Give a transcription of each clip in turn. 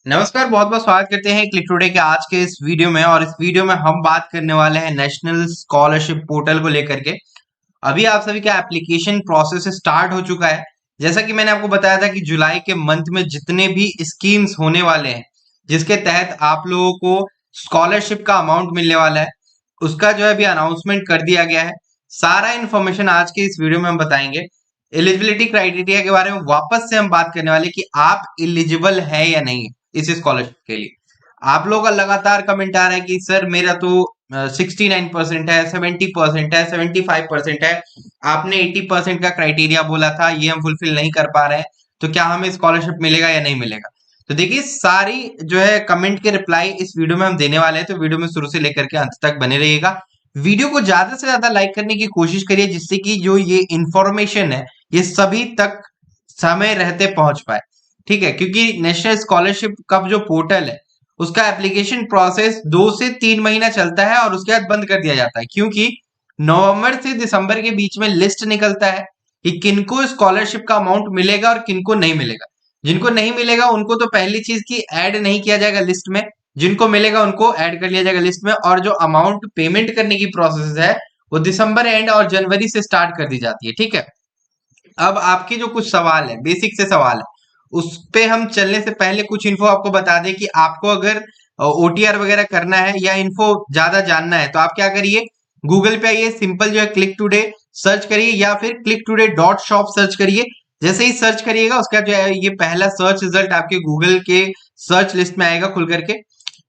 नमस्कार, बहुत बहुत स्वागत करते हैं क्लिक टुडे के आज के इस वीडियो में। और इस वीडियो में हम बात करने वाले हैं नेशनल स्कॉलरशिप पोर्टल को लेकर के। अभी आप सभी का एप्लीकेशन प्रोसेस स्टार्ट हो चुका है। जैसा कि मैंने आपको बताया था कि जुलाई के मंथ में जितने भी स्कीम्स होने वाले हैं जिसके तहत आप लोगों को स्कॉलरशिप का अमाउंट मिलने वाला है, उसका जो है अभी अनाउंसमेंट कर दिया गया है। सारा इन्फॉर्मेशन आज के इस वीडियो में हम बताएंगे। एलिजिबिलिटी क्राइटेरिया के बारे में वापस से हम बात करने वाले कि आप एलिजिबल है या नहीं इस स्कॉलरशिप के लिए। आप लोगों का लगातार कमेंट आ रहा है कि सर मेरा तो 69% है, 70% है, 75% है, आपने 80% का क्राइटेरिया बोला था, ये हम फुलफिल नहीं कर पा रहे हैं, तो क्या हमें स्कॉलरशिप मिलेगा या नहीं मिलेगा। तो देखिए, सारी जो है कमेंट के रिप्लाई इस वीडियो में हम देने वाले हैं, तो वीडियो में शुरू से लेकर के अंत तक बने रहिएगा। वीडियो को ज्यादा से ज्यादा लाइक करने की कोशिश करिए, जिससे कि जो ये इंफॉर्मेशन है ये सभी तक समय रहते पहुंच पाए। ठीक है, क्योंकि नेशनल स्कॉलरशिप का जो पोर्टल है उसका एप्लीकेशन प्रोसेस 2 से 3 महीना चलता है और उसके बाद बंद कर दिया जाता है, क्योंकि नवंबर से दिसंबर के बीच में लिस्ट निकलता है कि किनको स्कॉलरशिप का अमाउंट मिलेगा और किनको नहीं मिलेगा। जिनको नहीं मिलेगा उनको तो पहली चीज की ऐड नहीं किया जाएगा लिस्ट में, जिनको मिलेगा उनको ऐड कर लिया जाएगा लिस्ट में। और जो अमाउंट पेमेंट करने की प्रोसेस है वो दिसंबर एंड और जनवरी से स्टार्ट कर दी जाती है। ठीक है, अब आपके जो कुछ सवाल है, बेसिक से सवाल है, उस पे हम चलने से पहले कुछ इन्फो आपको बता दें कि आपको अगर ओटीआर वगैरह करना है या इन्फो ज्यादा जानना है तो आप क्या करिए, गूगल पे आइए, सिंपल जो है क्लिक टुडे सर्च करिए या फिर click today dot shop search करिए। जैसे ही सर्च करिएगा उसका जो है ये पहला सर्च रिजल्ट आपके गूगल के सर्च लिस्ट में आएगा खुल करके।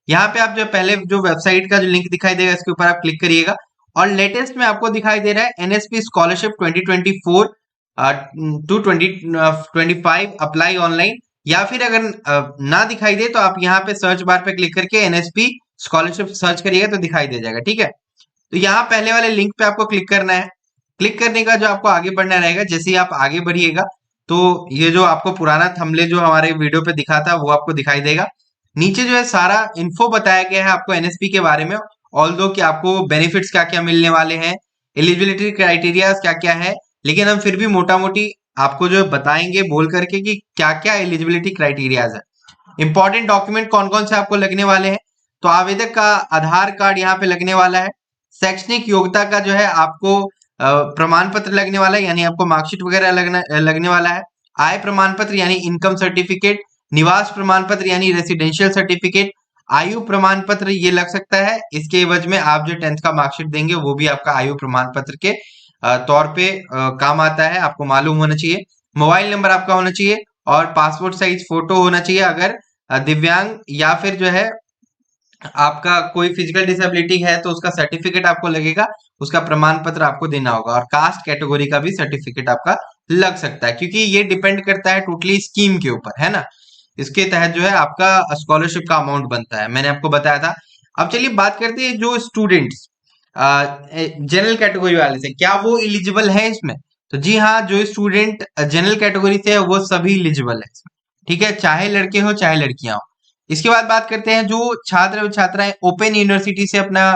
यहाँ पे आप जो पहले जो वेबसाइट का जो लिंक दिखाई देगा इसके ऊपर आप क्लिक करिएगा और लेटेस्ट में आपको दिखाई दे रहा है NSP scholarship 2024 to 2025 apply online. या फिर अगर ना दिखाई दे तो आप यहाँ पे सर्च बार पे क्लिक करके एनएसपी स्कॉलरशिप सर्च करिएगा तो दिखाई दे जाएगा। ठीक है, तो यहाँ पहले वाले लिंक पे आपको क्लिक करना है। क्लिक करने का जो आपको आगे बढ़ना रहेगा, जैसे ही आप आगे बढ़िएगा तो ये जो आपको पुराना थंबनेल जो हमारे वीडियो पे दिखा था वो आपको दिखाई देगा। नीचे जो है सारा इन्फो बताया गया है आपको एनएसपी के बारे में, ऑल दो कि आपको बेनिफिट्स क्या क्या मिलने वाले हैं, एलिजिबिलिटी क्राइटेरिया क्या क्या है, लेकिन हम फिर भी मोटा मोटी आपको जो बताएंगे बोल करके कि क्या क्या एलिजिबिलिटी क्राइटेरियाज है। इंपॉर्टेंट डॉक्यूमेंट कौन कौन से आपको लगने वाले हैं, तो आवेदक का आधार कार्ड यहाँ पे लगने वाला है। शैक्षणिक योग्यता का जो है आपको प्रमाण पत्र लगने वाला है, यानी आपको मार्कशीट वगैरह लगने वाला है। आय प्रमाण पत्र यानी इनकम सर्टिफिकेट, निवास प्रमाण पत्र यानी रेसिडेंशियल सर्टिफिकेट, आयु प्रमाण पत्र ये लग सकता है। इसके एवज में आप जो 10th का मार्कशीट देंगे वो भी आपका आयु प्रमाण पत्र के तौर पे काम आता है, आपको मालूम होना चाहिए। मोबाइल नंबर आपका होना चाहिए और पासपोर्ट साइज फोटो होना चाहिए। अगर दिव्यांग या फिर जो है आपका कोई फिजिकल डिसेबिलिटी है तो उसका सर्टिफिकेट आपको लगेगा, उसका प्रमाण पत्र आपको देना होगा। और कास्ट कैटेगरी का भी सर्टिफिकेट आपका लग सकता है, क्योंकि ये डिपेंड करता है टोटली स्कीम के ऊपर, है ना। इसके तहत जो है आपका स्कॉलरशिप का अमाउंट बनता है, मैंने आपको बताया था। अब चलिए बात करते हैं जो स्टूडेंट्स जनरल कैटेगरी वाले से, क्या वो एलिजिबल है इसमें। तो जी हाँ, जो स्टूडेंट जनरल कैटेगरी से है वो सभी एलिजिबल है इसमें। ठीक है, चाहे लड़के हो चाहे लड़कियां हो। इसके बाद बात करते हैं जो छात्र और छात्राएं ओपन यूनिवर्सिटी से अपना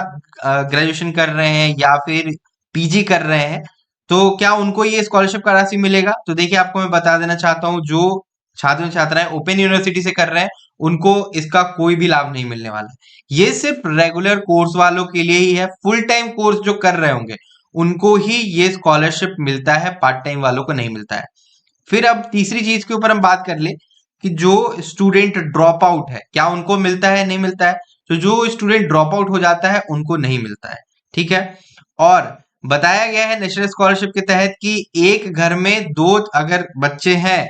ग्रेजुएशन कर रहे हैं या फिर पीजी कर रहे हैं, तो क्या उनको ये स्कॉलरशिप का राशि मिलेगा। तो देखिए, आपको मैं बता देना चाहता हूँ, जो छात्र और छात्राएं ओपन यूनिवर्सिटी से कर रहे हैं उनको इसका कोई भी लाभ नहीं मिलने वाला है। ये सिर्फ रेगुलर कोर्स वालों के लिए ही है। फुल टाइम कोर्स जो कर रहे होंगे उनको ही ये स्कॉलरशिप मिलता है, पार्ट टाइम वालों को नहीं मिलता है। फिर अब तीसरी चीज के ऊपर हम बात कर ले कि जो स्टूडेंट ड्रॉप आउट है क्या उनको मिलता है, नहीं मिलता है। तो जो स्टूडेंट ड्रॉप आउट हो जाता है उनको नहीं मिलता है। ठीक है, और बताया गया है नेशनल स्कॉलरशिप के तहत कि एक घर में दो अगर बच्चे हैं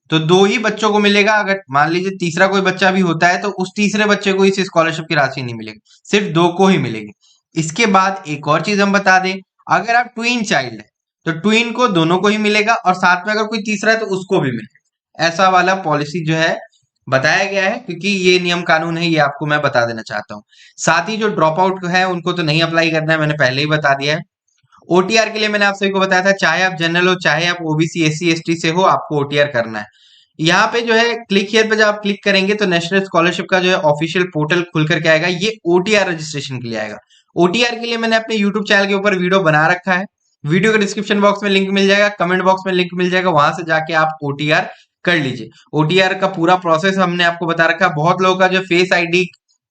तो दो ही बच्चों को मिलेगा। अगर मान लीजिए तीसरा कोई बच्चा भी होता है तो उस तीसरे बच्चे को इस स्कॉलरशिप की राशि नहीं मिलेगी, सिर्फ दो को ही मिलेगी। इसके बाद एक और चीज हम बता दें, अगर आप ट्विन चाइल्ड है तो ट्विन को दोनों को ही मिलेगा और साथ में अगर कोई तीसरा है तो उसको भी मिलेगा। ऐसा वाला पॉलिसी जो है बताया गया है, क्योंकि ये नियम कानून है, ये आपको मैं बता देना चाहता हूँ। साथ ही जो ड्रॉप आउट है उनको तो नहीं अप्लाई करना है, मैंने पहले ही बता दिया है। ओटीआर के लिए मैंने आप सभी को बताया था, चाहे आप जनरल हो चाहे आप ओबीसी एससी एसटी से हो, आपको ओटीआर करना है। यहाँ पे जो है क्लिक हियर पे जब आप क्लिक करेंगे तो नेशनल स्कॉलरशिप का जो है ऑफिशियल पोर्टल खुल करके आएगा, ये ओटीआर रजिस्ट्रेशन के लिए आएगा। ओटीआर के लिए मैंने अपने यूट्यूब चैनल के ऊपर वीडियो बना रखा है, वीडियो के डिस्क्रिप्शन बॉक्स में लिंक मिल जाएगा, कमेंट बॉक्स में लिंक मिल जाएगा, वहां से जाके आप ओटीआर कर लीजिए। ओटीआर का पूरा प्रोसेस हमने आपको बता रखा है। बहुत लोगों का जो फेस आईडी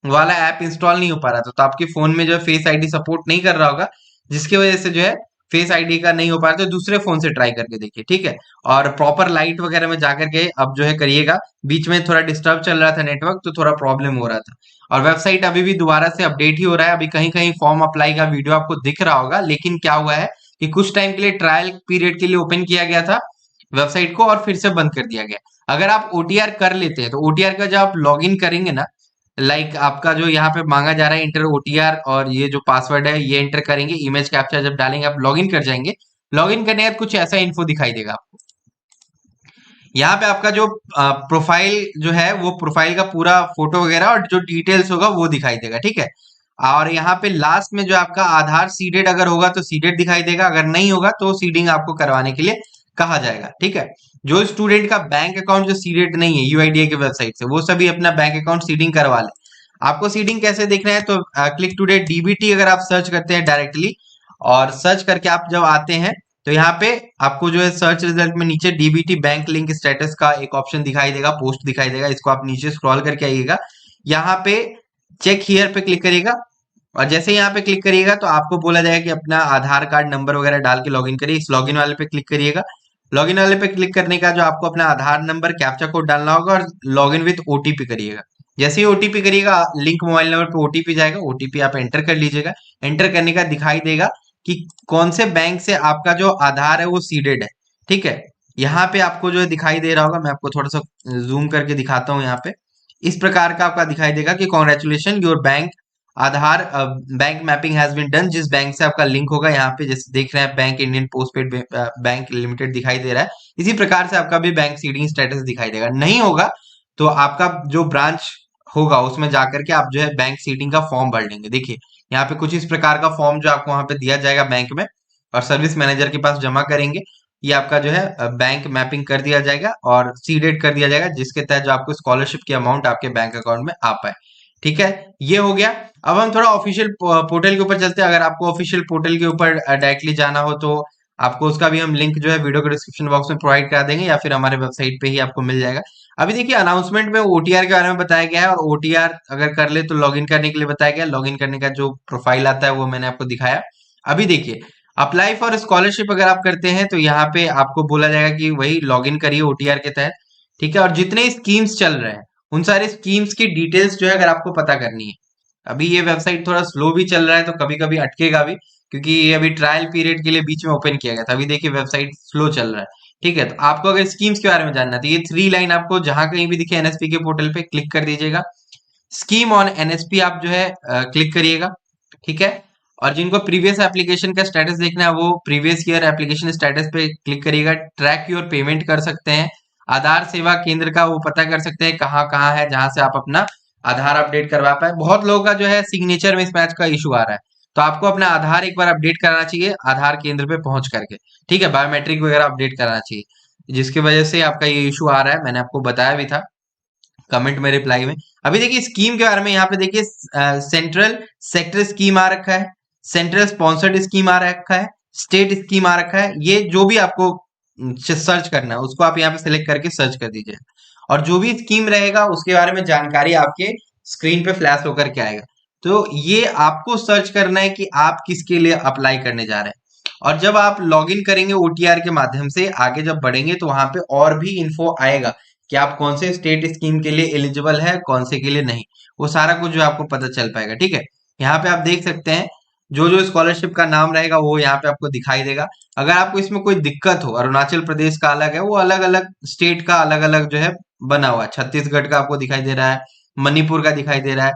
वाला ऐप इंस्टॉल नहीं हो पा रहा था, तो आपके फोन में जो फेस आईडी सपोर्ट नहीं कर रहा होगा, जिसकी वजह से जो है फेस आईडी का नहीं हो पा रहा, तो दूसरे फोन से ट्राई करके देखिए, ठीक है। और प्रॉपर लाइट वगैरह में जाकर के अब जो है करिएगा। बीच में थोड़ा डिस्टर्ब चल रहा था नेटवर्क, तो थोड़ा प्रॉब्लम हो रहा था। और वेबसाइट अभी भी दोबारा से अपडेट ही हो रहा है। अभी कहीं कहीं फॉर्म अप्लाई का वीडियो आपको दिख रहा होगा, लेकिन क्या हुआ है कि कुछ टाइम के लिए ट्रायल पीरियड के लिए ओपन किया गया था वेबसाइट को और फिर से बंद कर दिया गया। अगर आप ओटीआर कर लेते हैं तो ओटीआर का जब आप लॉग इन करेंगे ना, लाइक आपका जो यहाँ पे मांगा जा रहा है इंटर ओटीआर, और ये जो पासवर्ड है ये एंटर करेंगे, इमेज कैप्चा जब डालेंगे आप लॉग इन कर जाएंगे। लॉग इन करने के बाद कुछ ऐसा इन्फो दिखाई देगा आपको। यहाँ पे आपका जो प्रोफाइल जो है वो प्रोफाइल का पूरा फोटो वगैरह और जो डिटेल्स होगा वो दिखाई देगा, ठीक है। और यहाँ पे लास्ट में जो आपका आधार सीडेड अगर होगा तो सीडेड दिखाई देगा, अगर नहीं होगा तो सीडिंग आपको करवाने के लिए कहा जाएगा, ठीक है। जो स्टूडेंट का बैंक अकाउंट जो सीडेड नहीं है यूआईडीए के वेबसाइट से, वो सभी अपना बैंक अकाउंट सीडिंग करवा ले। आपको सीडिंग कैसे देखना है, तो क्लिक टुडे डीबीटी अगर आप सर्च करते हैं डायरेक्टली, और सर्च करके आप जब आते हैं तो यहाँ पे आपको जो है सर्च रिजल्ट में नीचे डीबीटी बैंक लिंक स्टेटस का एक ऑप्शन दिखाई देगा, पोस्ट दिखाई देगा। इसको आप नीचे स्क्रॉल करके आइएगा, यहाँ पे चेक हियर पे क्लिक करिएगा, और जैसे यहाँ पे क्लिक करिएगा तो आपको बोला जाएगा कि अपना आधार कार्ड नंबर वगैरह डाल के लॉगिन करिए। इस लॉगिन वाले पे क्लिक करिएगा। लॉगिन वाले पे क्लिक करने का जो आपको अपना आधार नंबर कैप्चा कोड डालना होगा और लॉगिन विथ ओटीपी करिएगा। जैसे ही ओटीपी करिएगा लिंक मोबाइल नंबर पे ओटीपी जाएगा, ओटीपी आप एंटर कर लीजिएगा। एंटर करने का दिखाई देगा कि कौन से बैंक से आपका जो आधार है वो सीडेड है, ठीक है। यहाँ पे आपको जो है दिखाई दे रहा होगा, मैं आपको थोड़ा सा जूम करके दिखाता हूँ। यहाँ पे इस प्रकार का आपका दिखाई देगा कि congratulation your bank Aadhaar bank mapping has been done. जिस बैंक से आपका लिंक होगा, यहाँ पे जैसे देख रहे हैं bank Indian post paid bank limited दिखाई दे रहा है, इसी प्रकार से आपका भी बैंक सीडिंग स्टेटस दिखाई देगा। नहीं होगा तो आपका जो ब्रांच होगा उसमें जाकर के आप जो है बैंक सीडिंग का फॉर्म भर लेंगे। देखिए यहाँ पे कुछ इस प्रकार का फॉर्म जो आपको वहां पे दिया जाएगा बैंक में, और सर्विस मैनेजर के पास जमा करेंगे। ये आपका जो है बैंक मैपिंग कर दिया जाएगा और सीडेड कर दिया जाएगा, जिसके तहत जो आपको स्कॉलरशिप की अमाउंट आपके बैंक अकाउंट में आ पाए, ठीक है। ये हो गया। अब हम थोड़ा ऑफिशियल पोर्टल के ऊपर चलते हैं। अगर आपको ऑफिशियल पोर्टल के ऊपर डायरेक्टली जाना हो तो आपको उसका भी हम लिंक जो है वीडियो के डिस्क्रिप्शन बॉक्स में प्रोवाइड करा देंगे, या फिर हमारे वेबसाइट पे ही आपको मिल जाएगा। अभी देखिए अनाउंसमेंट में ओटीआर के बारे में बताया गया है, और ओटीआर अगर कर ले तो लॉगिन करने के लिए बताया गया। लॉगिन करने का जो प्रोफाइल आता है वो मैंने आपको दिखाया। अभी देखिए अप्लाई फॉर स्कॉलरशिप अगर आप करते हैं तो यहाँ पे आपको बोला जाएगा कि वही लॉगिन करिए ओटीआर के तहत, ठीक है। और जितने स्कीम्स चल रहे हैं उन सारे स्कीम्स की डिटेल्स जो है अगर आपको पता करनी है, अभी ये वेबसाइट थोड़ा स्लो भी चल रहा है तो कभी कभी अटकेगा भी, क्योंकि ये अभी ट्रायल पीरियड के लिए बीच में ओपन किया गया था। अभी देखिए वेबसाइट स्लो चल रहा है, ठीक है। तो आपको अगर स्कीम्स के बारे में जानना है तो ये 3 लाइन आपको जहां कहीं भी दिखे एनएसपी के पोर्टल पे क्लिक कर दीजिएगा। स्कीम ऑन एनएसपी आप जो है क्लिक करिएगा, ठीक है। और जिनको प्रीवियस एप्लीकेशन का स्टेटस देखना है वो प्रीवियस ईयर एप्लीकेशन स्टेटस पे क्लिक करिएगा। ट्रैक योर पेमेंट कर सकते हैं। आधार सेवा केंद्र का वो पता कर सकते हैं कहाँ कहाँ है, जहां से आप अपना आधार अपडेट करवा पाए। बहुत लोगों का जो है सिग्नेचर मिसमैच का इशू आ रहा है, तो आपको अपना आधार एक बार अपडेट कराना चाहिए आधार केंद्र पे पहुंच करके, ठीक है। बायोमेट्रिक वगैरह अपडेट कराना चाहिए, जिसकी वजह से आपका ये इशू आ रहा है। मैंने आपको बताया भी था कमेंट में, रिप्लाई में। अभी देखिए स्कीम के बारे में, यहाँ पे देखिए सेंट्रल सेक्टर स्कीम आ रखा है, सेंट्रल स्पॉन्सर्ड स्कीम आ रखा है, स्टेट स्कीम आ रखा है। ये जो भी आपको सर्च करना है उसको आप यहाँ पे सिलेक्ट करके सर्च कर दीजिए, और जो भी स्कीम रहेगा उसके बारे में जानकारी आपके स्क्रीन पे फ्लैश होकर के आएगा। तो ये आपको सर्च करना है कि आप किसके लिए अप्लाई करने जा रहे हैं। और जब आप लॉगिन करेंगे ओटीआर के माध्यम से आगे जब बढ़ेंगे तो वहां पे और भी इन्फो आएगा कि आप कौन से स्टेट स्कीम के लिए एलिजिबल है, कौन से के लिए नहीं। वो सारा कुछ जो आपको पता चल पाएगा, ठीक है। यहाँ पे आप देख सकते हैं जो जो स्कॉलरशिप का नाम रहेगा वो यहाँ पे आपको दिखाई देगा। अगर आपको इसमें कोई दिक्कत हो, अरुणाचल प्रदेश का अलग है, वो अलग अलग स्टेट का अलग अलग जो है बना हुआ है। छत्तीसगढ़ का आपको दिखाई दे रहा है, मणिपुर का दिखाई दे रहा है,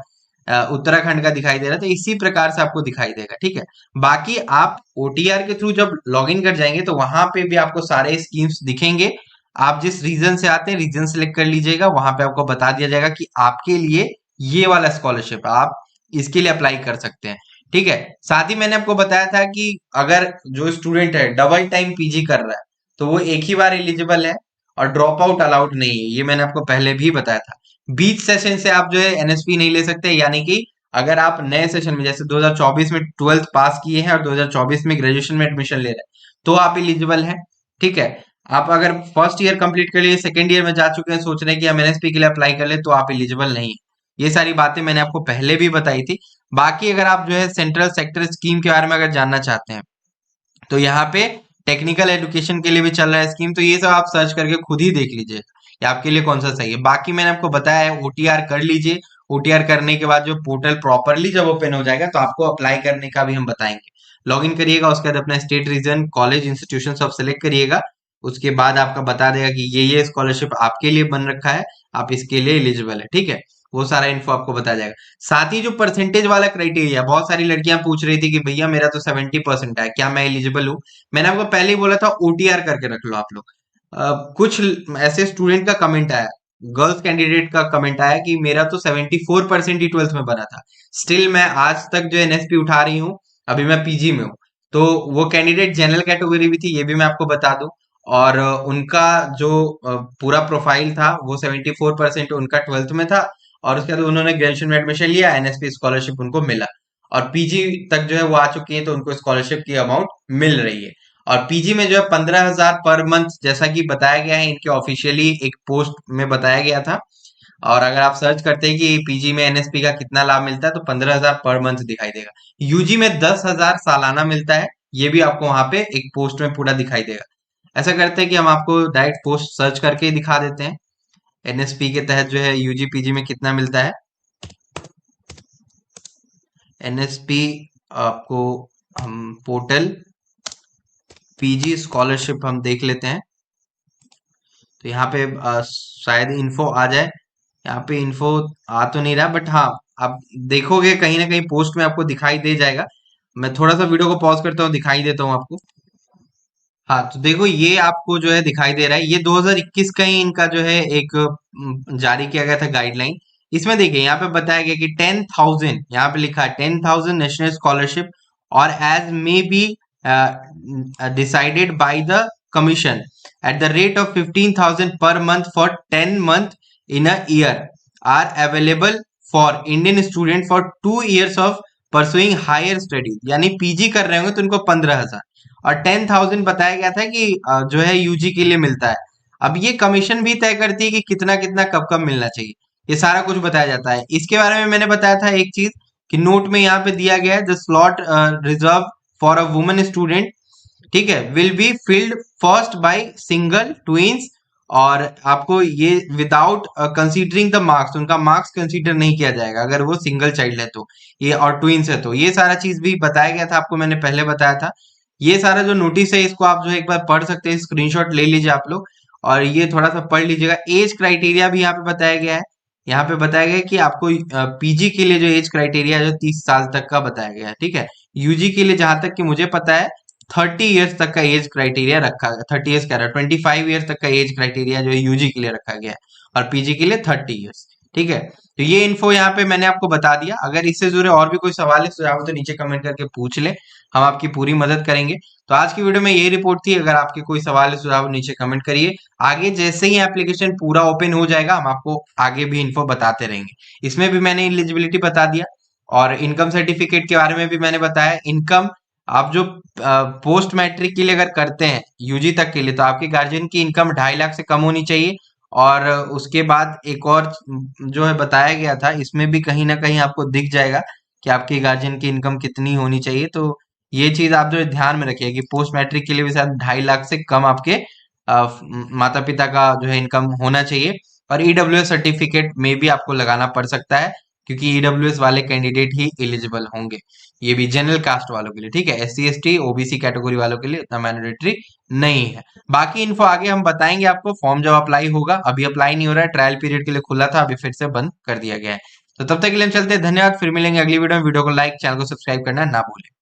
उत्तराखंड का दिखाई दे रहा है, तो इसी प्रकार से आपको दिखाई देगा, ठीक है। बाकी आप ओटीआर के थ्रू जब लॉगिन कर जाएंगे तो वहां पे भी आपको सारे स्कीम्स दिखेंगे। आप जिस रीजन से आते हैं रीजन सेलेक्ट कर लीजिएगा, वहां पे आपको बता दिया जाएगा कि आपके लिए ये वाला स्कॉलरशिप है, आप इसके लिए अप्लाई कर सकते हैं, ठीक है। साथ ही मैंने आपको बताया था कि अगर जो स्टूडेंट है डबल टाइम पीजी कर रहा है तो वो एक ही बार एलिजिबल है, और ड्रॉप आउट अलाउड नहीं है, ये मैंने आपको पहले भी बताया था। बीच सेशन से आप जो है एनएसपी नहीं ले सकते, यानी कि अगर आप नए सेशन में जैसे 2024 में 12th पास किए हैं और 2024 में ग्रेजुएशन में एडमिशन ले रहे हैं तो आप एलिजिबल हैं, ठीक है। आप अगर फर्स्ट ईयर कंप्लीट कर लिए, सेकेंड ईयर में जा चुके हैं, सोच रहे हैं कि हम एनएसपी के लिए अप्लाई कर ले, तो आप एलिजिबल नहीं है। ये सारी बातें मैंने आपको पहले भी बताई थी। बाकी अगर आप जो है सेंट्रल सेक्टर स्कीम के बारे में अगर जानना चाहते हैं, तो यहाँ पे टेक्निकल एजुकेशन के लिए भी चल रहा है स्कीम, तो ये सब आप सर्च करके खुद ही देख लीजिए कि आपके लिए कौन सा सही है। बाकी मैंने आपको बताया है, ओटीआर कर लीजिए। ओटीआर करने के बाद जो पोर्टल प्रॉपरली जब ओपन हो जाएगा, तो आपको अप्लाई करने का भी हम बताएंगे। लॉगिन करिएगा, उसके बाद अपना स्टेट, रीजन, कॉलेज, इंस्टीट्यूशन सब सेलेक्ट करिएगा। उसके बाद आपका बता देगा कि ये स्कॉलरशिप आपके लिए बन रखा है, आप इसके लिए एलिजिबल है, ठीक है। वो सारा इन्फो आपको बता जाएगा। साथ ही जो परसेंटेज वाला क्राइटेरिया, बहुत सारी लड़कियां पूछ रही थी कि भैया मेरा तो 70% है, क्या मैं एलिजिबल हूँ? मैंने आपको पहले ही बोला था ओटीआर करके रख लो आप लोग। कुछ ऐसे स्टूडेंट का कमेंट आया, गर्ल्स कैंडिडेट का कमेंट आया कि मेरा तो 74% ही ट्वेल्थ में बना था, स्टिल मैं आज तक जो एनएसपी उठा रही हूँ, अभी मैं पीजी में हूँ। तो वो कैंडिडेट जनरल कैटेगरी भी थी, ये भी मैं आपको बता दूं। और उनका जो पूरा प्रोफाइल था, वो 74% उनका ट्वेल्थ में था। और उसके बाद उन्होंने ग्रेजुएशन में एडमिशन लिया, एनएसपी स्कॉलरशिप उनको मिला। और पीजी तक जो है वो आ चुकी है, तो उनको स्कॉलरशिप की अमाउंट मिल रही है। और पीजी में जो है 15,000 पर मंथ, जैसा कि बताया गया है इनके ऑफिशियली एक पोस्ट में बताया गया था। और अगर आप सर्च करते हैं कि पीजी में एनएसपी का कितना लाभ मिलता है, तो 15,000 पर मंथ दिखाई देगा। यूजी में 10,000 सालाना मिलता है, ये भी आपको वहां पे एक पोस्ट में पूरा दिखाई देगा। ऐसा करते हैं कि हम आपको डायरेक्ट पोस्ट सर्च करके ही दिखा देते हैं, एनएसपी के तहत जो है यूजी पीजी में कितना मिलता है। एनएसपी आपको हम पोर्टल पीजी स्कॉलरशिप हम देख लेते हैं। तो यहाँ पे शायद इन्फो आ जाए। यहाँ पे इन्फो आ तो नहीं रहा, बट हाँ, आप देखोगे कहीं ना कहीं पोस्ट में आपको दिखाई दे जाएगा। मैं थोड़ा सा वीडियो को पॉज करता हूँ, दिखाई देता हूँ आपको। हाँ, तो देखो ये आपको जो है दिखाई दे रहा है, ये 2021 का ही इनका जो है एक जारी किया गया था गाइडलाइन। इसमें देखिए यहाँ पे बताया गया कि 10,000, यहाँ पे लिखा है 10,000 नेशनल स्कॉलरशिप और as may be decided by the commission at the rate of 15,000 per month for 10 month in a year are available for Indian student for 2 years of pursuing higher studies। यानी PG कर रहे होंगे तो उनको 15,000, और 10,000 बताया गया था कि जो है यूजी के लिए मिलता है। अब ये कमीशन भी तय करती है कि कितना कितना कब कब मिलना चाहिए, ये सारा कुछ बताया जाता है। इसके बारे में मैंने बताया था एक चीज कि नोट में यहाँ पे दिया गया है, the slot reserve for a woman student, ठीक है, will be filled first by single twins. और आपको ये विदाउट कंसीडरिंग द मार्क्स, उनका मार्क्स कंसीडर नहीं किया जाएगा अगर वो सिंगल चाइल्ड है तो, ये और ट्विंस है तो। ये सारा चीज भी बताया गया था आपको, मैंने पहले बताया था। ये सारा जो नोटिस है, इसको आप जो है एक बार पढ़ सकते हैं, स्क्रीनशॉट ले लीजिए आप लोग, और ये थोड़ा सा पढ़ लीजिएगा। एज क्राइटेरिया भी यहाँ पे बताया गया है। यहाँ पे बताया गया है कि आपको पीजी के लिए जो एज क्राइटेरिया है, जो 30 साल तक का बताया गया है, ठीक है। यूजी के लिए जहां तक कि मुझे पता है 30 ईयर्स तक का एज क्राइटेरिया रखा गया, 30 ईयर्स कह रहा है, 25 ईयर्स तक का एज क्राइटेरिया जो है यूजी के लिए रखा गया है, और पीजी के लिए 30 ईयर्स, ठीक है। तो ये इन्फो यहाँ पे मैंने आपको बता दिया। अगर इससे जुड़े और भी कोई सवाल है, सुझाव हो, तो नीचे कमेंट करके पूछ ले, हम आपकी पूरी मदद करेंगे। तो आज की वीडियो में यही रिपोर्ट थी। अगर आपके कोई सवाल है, सुझाव हो, नीचे कमेंट करिए। आगे जैसे ही एप्लीकेशन पूरा ओपन हो जाएगा, हम आपको आगे भी इन्फो बताते रहेंगे। इसमें भी मैंने एलिजिबिलिटी बता दिया, और इनकम सर्टिफिकेट के बारे में भी मैंने बताया। इनकम आप जो पोस्ट मैट्रिक के लिए अगर करते हैं यूजी तक के लिए, तो आपके गार्जियन की इनकम 2.5 लाख से कम होनी चाहिए। और उसके बाद एक और जो है बताया गया था, इसमें भी कहीं ना कहीं आपको दिख जाएगा कि आपके गार्जियन की इनकम कितनी होनी चाहिए। तो ये चीज आप जो है ध्यान में रखिए कि पोस्ट मैट्रिक के लिए भी शायद 2.5 लाख से कम आपके माता पिता का जो है इनकम होना चाहिए। और ईडब्ल्यूएस सर्टिफिकेट में भी आपको लगाना पड़ सकता है, क्योंकि ईडब्ल्यूएस वाले कैंडिडेट ही एलिजिबल होंगे, ये भी जनरल कास्ट वालों के लिए, ठीक है। एससी एसटी ओबीसी कैटेगरी वालों के लिए इतना मैंडेटरी नहीं है। बाकी इन्फो आगे हम बताएंगे आपको, फॉर्म जब अप्लाई होगा। अभी अप्लाई नहीं हो रहा है, ट्रायल पीरियड के लिए खुला था, अभी फिर से बंद कर दिया गया है। तो तब तक के लिए हम चलते हैं, धन्यवाद। फिर मिलेंगे अगली वीडियो में। वीडियो को लाइक, चैनल को सब्सक्राइब करना ना भूलें।